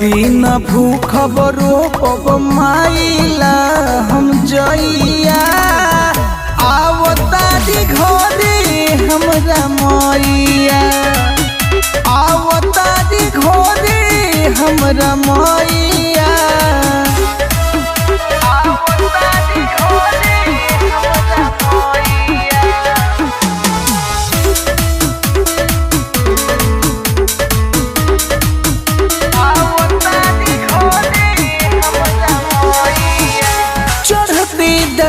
दिन भूख रोपब माइला हम जइया आवतारी घरे हमरा मैया आवतारी घरे हमरा मैया आवतारी घरे हमरा मैया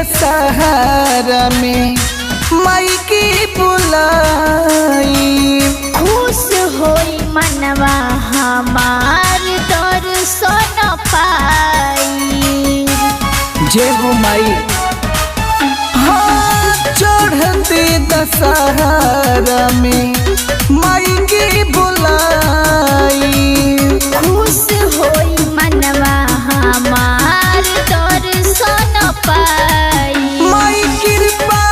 दशहरा में माई की बुलाई खुश होई मनवा हमार दर्शन पाई जय हो माई। हाँ चढ़ते दशहरा में माई की बुलाई खुश होई मनवा हमार दर्शन पाई माई कृपा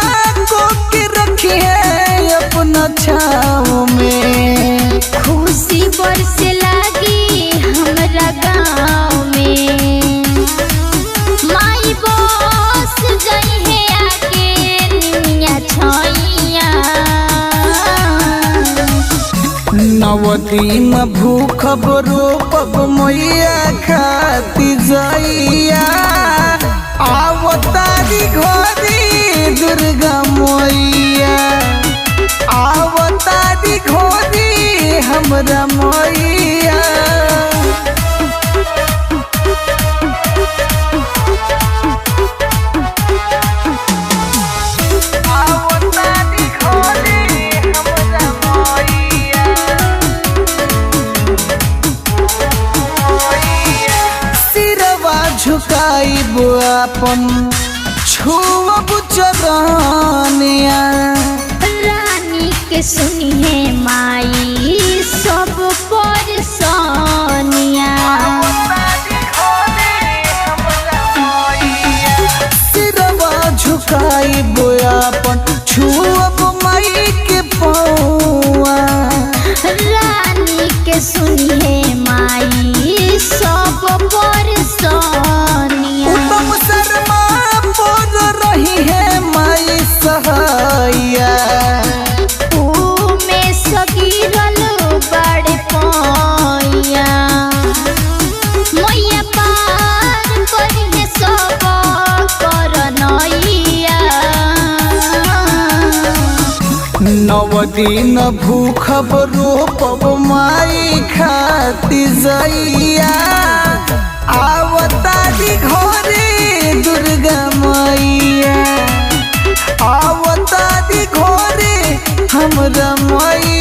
को के रखी है अपना छाँव में खुशी बरस लागी हमरा गाँव में माई बस गई है आके निमिया छैया नव दिन भूख रोपब मैया खाती जइया आवतारी घरे दुर्गा मैया आवतारी घरे हमरा मैया आवतारी घरे हमरा मैया सिरवा झुकाइब अपन छुअब चरनिया रानी के सुनिए माई सब परसनिया सिरवा झुकाइब अपन छुअब माई के पौआ रानी के सुनिए माई सब परसनिया उत्तम शर्मा पर रही है माई सहाया में सगिरल बड़े पैया मैया पार करिहे सब करनैया नव दिन भूख रोपब माई खाती जइया आवतारी घरे दुर्गा मैया आवतारी घरे हमरा मैया।